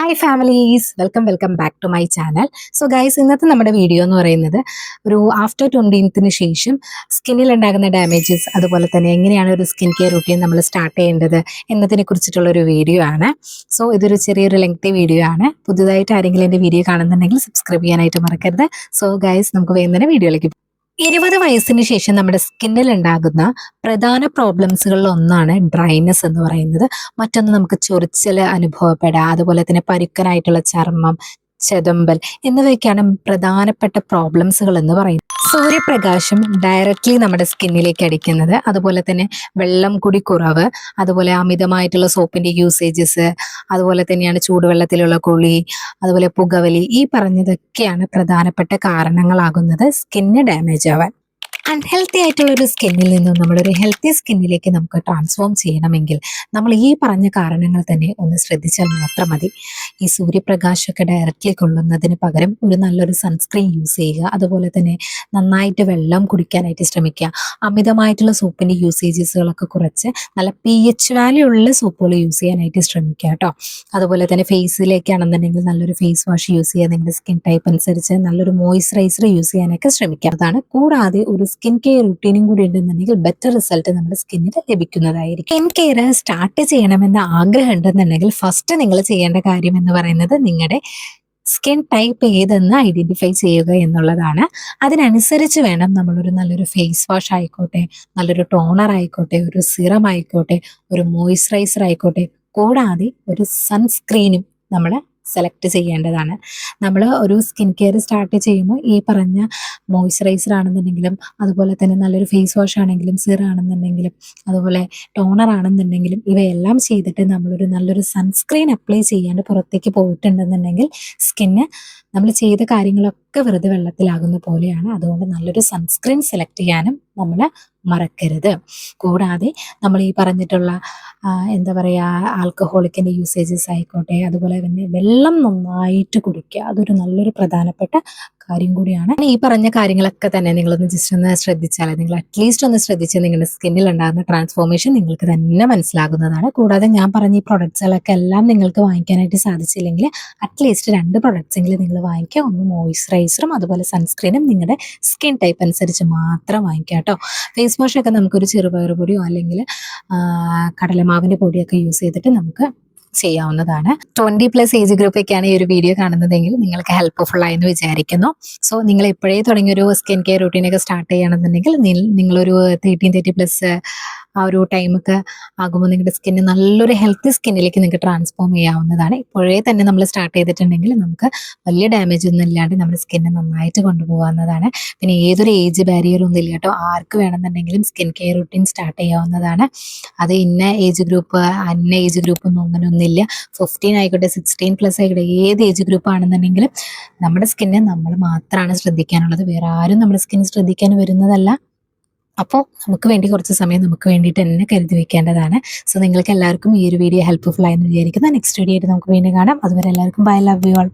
Hi families, welcome back to my channel. So guys, ഇന്നത്തെ നമ്മുടെ video എന്ന് പറയുന്നത് ഒരു ആഫ്റ്റർ 20th ശേഷം സ്കിന്നിൽ ഉണ്ടാകുന്ന ഡാമേജസ്, അതുപോലെ തന്നെ എങ്ങനെയാണ് ഒരു സ്കിൻ കെയർ റുട്ടീൻ നമ്മൾ സ്റ്റാർട്ട് ചെയ്യേണ്ടത് എന്നതിനെ കുറിച്ചിട്ടുള്ള ഒരു വീഡിയോ ആണ്. സോ ഇതൊരു ചെറിയൊരു ലെങ്തി വീഡിയോ ആണ്. പുതുതായിട്ട് ആരെങ്കിലും എൻ്റെ വീഡിയോ കാണുന്നുണ്ടെങ്കിൽ സബ്സ്ക്രൈബ് ചെയ്യാനായിട്ട് മറക്കരുത്. സോ ഗൈസ്, നമുക്ക് വേഗം തന്നെ വീഡിയോയിലേക്ക് 20 വയസ്സിന് ശേഷം നമ്മുടെ സ്കിന്നിൽ ഉണ്ടാകുന്ന പ്രധാന പ്രോബ്ലംസുകളിൽ ഒന്നാണ് ഡ്രൈനെസ് എന്ന് പറയുന്നത്. മറ്റൊന്ന് നമുക്ക് ചൊറിച്ചൽ അനുഭവപ്പെടാം, അതുപോലെ തന്നെ പരുക്കനായിട്ടുള്ള ചർമ്മം, ചെതമ്പൽ എന്നിവയൊക്കെയാണ് പ്രധാനപ്പെട്ട പ്രോബ്ലംസുകൾ എന്ന് പറയുന്നത്. സൂര്യപ്രകാശം ഡയറക്റ്റ്ലി നമ്മുടെ സ്കിന്നിലേക്ക് അടിക്കുന്നത്, അതുപോലെ തന്നെ വെള്ളം കുടി കുറവ്, അതുപോലെ അമിതമായിട്ടുള്ള സോപ്പിന്റെ യൂസേജസ്, അതുപോലെ തന്നെയാണ് ചൂടുവെള്ളത്തിലുള്ള കുളി, അതുപോലെ പുകവലി, ഈ പറഞ്ഞതൊക്കെയാണ് പ്രധാനപ്പെട്ട കാരണങ്ങളാകുന്നത് സ്കിന്ന് ഡാമേജ് ആവാൻ. അൺഹെൽത്തി ആയിട്ടുള്ള ഒരു സ്കിന്നിൽ നിന്നും നമ്മളൊരു ഹെൽത്തി സ്കിന്നിലേക്ക് നമുക്ക് ട്രാൻസ്ഫോം ചെയ്യണമെങ്കിൽ നമ്മൾ ഈ പറഞ്ഞ കാരണങ്ങൾ തന്നെ ഒന്ന് ശ്രദ്ധിച്ചാൽ മാത്രം മതി. ഈ സൂര്യപ്രകാശമൊക്കെ ഡയറക്റ്റ്ലി കൊള്ളുന്നതിന് പകരം ഒരു നല്ലൊരു സൺസ്ക്രീൻ യൂസ് ചെയ്യുക, അതുപോലെ തന്നെ നന്നായിട്ട് വെള്ളം കുടിക്കാനായിട്ട് ശ്രമിക്കുക. അമിതമായിട്ടുള്ള സോപ്പിൻ്റെ യൂസേജസുകളൊക്കെ കുറച്ച് നല്ല pH വാല്യൂ ഉള്ള സോപ്പുകൾ യൂസ് ചെയ്യാനായിട്ട് ശ്രമിക്കുക കേട്ടോ. അതുപോലെ തന്നെ ഫേസിലേക്കാണെന്നുണ്ടെങ്കിൽ നല്ലൊരു ഫേസ് വാഷ് യൂസ് ചെയ്യുക, നിങ്ങളുടെ സ്കിൻ ടൈപ്പ് അനുസരിച്ച് നല്ലൊരു മോയ്സ്ചറൈസർ യൂസ് ചെയ്യാനൊക്കെ ശ്രമിക്കുക. അതാണ്. കൂടാതെ ഒരു സ്കിൻ കെയർ റുട്ടീനും കൂടി ഉണ്ടെന്നുണ്ടെങ്കിൽ ബെറ്റർ റിസൾട്ട് നമ്മുടെ സ്കിന്നിന് ലഭിക്കുന്നതായിരിക്കും. സ്കിൻ കെയർ സ്റ്റാർട്ട് ചെയ്യണമെന്ന ആഗ്രഹം ഉണ്ടെന്നുണ്ടെങ്കിൽ ഫസ്റ്റ് നിങ്ങൾ ചെയ്യേണ്ട കാര്യം എന്ന് പറയുന്നത് നിങ്ങളുടെ സ്കിൻ ടൈപ്പ് ഏതെന്ന് ഐഡന്റിഫൈ ചെയ്യുക എന്നുള്ളതാണ്. അതിനനുസരിച്ച് വേണം നമ്മളൊരു നല്ലൊരു ഫേസ് വാഷ് ആയിക്കോട്ടെ, നല്ലൊരു ടോണർ ആയിക്കോട്ടെ, ഒരു സിറം ആയിക്കോട്ടെ, ഒരു മോയ്സ്ചറൈസർ ആയിക്കോട്ടെ, കൂടാതെ ഒരു സൺസ്ക്രീനും നമ്മൾ സെലക്ട് ചെയ്യേണ്ടതാണ്. നമ്മൾ ഒരു സ്കിൻ കെയർ സ്റ്റാർട്ട് ചെയ്യുമ്പോൾ ഈ പറഞ്ഞ മോയ്സ്ചറൈസർ ആണെന്നുണ്ടെങ്കിലും, അതുപോലെ തന്നെ നല്ലൊരു ഫേസ് വാഷ് ആണെങ്കിലും, സിറം ആണെന്നുണ്ടെങ്കിലും, അതുപോലെ ടോണർ ആണെന്നുണ്ടെങ്കിലും, ഇവയെല്ലാം ചെയ്തിട്ട് നമ്മളൊരു നല്ലൊരു സൺസ്ക്രീൻ അപ്ലൈ ചെയ്യാണ്ട് പുറത്തേക്ക് പോയിട്ടുണ്ടെന്നുണ്ടെങ്കിൽ സ്കിന്ന് നമ്മൾ ചെയ്ത കാര്യങ്ങളൊക്കെ വെറുതെ വെള്ളത്തിലാകുന്ന പോലെയാണ്. അതുകൊണ്ട് നല്ലൊരു സൺസ്ക്രീൻ സെലക്ട് ചെയ്യാനും നമ്മൾ മറക്കരുത്. കൂടാതെ നമ്മൾ ഈ പറഞ്ഞിട്ടുള്ള എന്താ പറയുക, ആൽക്കഹോളിക്കിൻ്റെ യൂസേജസ് ആയിക്കോട്ടെ, അതുപോലെ തന്നെ വെള്ളം നന്നായിട്ട് കുടിക്കുക, അതൊരു നല്ലൊരു പ്രധാനപ്പെട്ട കാര്യം കൂടിയാണ്. ഈ പറഞ്ഞ കാര്യങ്ങളൊക്കെ തന്നെ നിങ്ങളൊന്ന് ജസ്റ്റ് ഒന്ന് ശ്രദ്ധിച്ചാൽ, നിങ്ങൾ അറ്റ്ലീസ്റ്റ് ഒന്ന് ശ്രദ്ധിച്ച് നിങ്ങളുടെ സ്കിന്നിൽ ഉണ്ടാകുന്ന ട്രാൻസ്ഫോർമേഷൻ നിങ്ങൾക്ക് തന്നെ മനസ്സിലാകുന്നതാണ്. കൂടാതെ ഞാൻ പറഞ്ഞ ഈ പ്രൊഡക്ട്സുകളൊക്കെ എല്ലാം നിങ്ങൾക്ക് വാങ്ങിക്കാനായിട്ട് സാധിച്ചില്ലെങ്കിൽ അറ്റ്ലീസ്റ്റ് 2 പ്രൊഡക്ട്സ് എങ്കിലും നിങ്ങൾ വാങ്ങിക്കുക. ഒന്ന് മോയ്സ്ചറൈസറും അതുപോലെ സൺസ്ക്രീനും നിങ്ങളുടെ സ്കിൻ ടൈപ്പ് അനുസരിച്ച് മാത്രം വാങ്ങിക്കുക കേട്ടോ. ഫേസ് വാഷൊക്കെ നമുക്കൊരു ചെറുപയർ പൊടിയോ അല്ലെങ്കിൽ കടലമാവിൻ്റെ പൊടിയൊക്കെ യൂസ് ചെയ്തിട്ട് നമുക്ക് ചെയ്യാവുന്നതാണ്. 20+ ഏജ് ഗ്രൂപ്പൊക്കെയാണ് ഈ ഒരു വീഡിയോ കാണുന്നതെങ്കിൽ നിങ്ങൾക്ക് ഹെൽപ്ഫുൾ ആയെന്ന് വിചാരിക്കുന്നു. സോ നിങ്ങൾ ഇപ്പോഴേ തുടങ്ങിയൊരു സ്കിൻ കെയർ റൂട്ടീനൊക്കെ സ്റ്റാർട്ട് ചെയ്യണമെന്നുണ്ടെങ്കിൽ നിങ്ങളൊരു 30+ ആ ഒരു ടൈമൊക്കെ ആകുമ്പോൾ നിങ്ങളുടെ സ്കിന്ന് നല്ലൊരു ഹെൽത്തി സ്കിന്നിലേക്ക് നിങ്ങൾക്ക് ട്രാൻസ്ഫോം ചെയ്യാവുന്നതാണ്. ഇപ്പോഴേ തന്നെ നമ്മൾ സ്റ്റാർട്ട് ചെയ്തിട്ടുണ്ടെങ്കിൽ നമുക്ക് വലിയ ഡാമേജ് ഒന്നും ഇല്ലാണ്ട് നമ്മുടെ സ്കിന്ന് നന്നായിട്ട് കൊണ്ടുപോകാവുന്നതാണ്. പിന്നെ ഏതൊരു ഏജ് ബാരിയറും ഒന്നും ഇല്ല കേട്ടോ. ആർക്ക് വേണമെന്നുണ്ടെങ്കിലും സ്കിൻ കെയർ റൂട്ടീൻ സ്റ്റാർട്ട് ചെയ്യാവുന്നതാണ്. അത് ഇന്ന ഏജ് ഗ്രൂപ്പ് ഒന്നും അങ്ങനെ ഒന്നുമില്ല. 15 ആയിക്കോട്ടെ, 16+ ആയിക്കോട്ടെ, ഏത് ഏജ് ഗ്രൂപ്പ് ആണെന്നുണ്ടെങ്കിലും നമ്മുടെ സ്കിന്നെ നമ്മൾ മാത്രമാണ് ശ്രദ്ധിക്കാനുള്ളത്. വേറെ ആരും നമ്മുടെ സ്കിൻ ശ്രദ്ധിക്കാൻ വരുന്നതല്ല. അപ്പോൾ നമുക്ക് വേണ്ടി കുറച്ച് സമയം നമുക്ക് വേണ്ടിയിട്ട് തന്നെ കരുതി വെക്കേണ്ടതാണ്. സോ നിങ്ങൾക്ക് എല്ലാവർക്കും ഈ ഒരു വീഡിയോ ഹെൽപ്ഫുൾ ആയെന്ന് വിചാരിക്കുന്നു. നെക്സ്റ്റ് വീഡിയോ ആയിട്ട് നമുക്ക് വീണ്ടും കാണാം. അതുവരെ എല്ലാവർക്കും ബൈ, ലവ് യു ആൾ.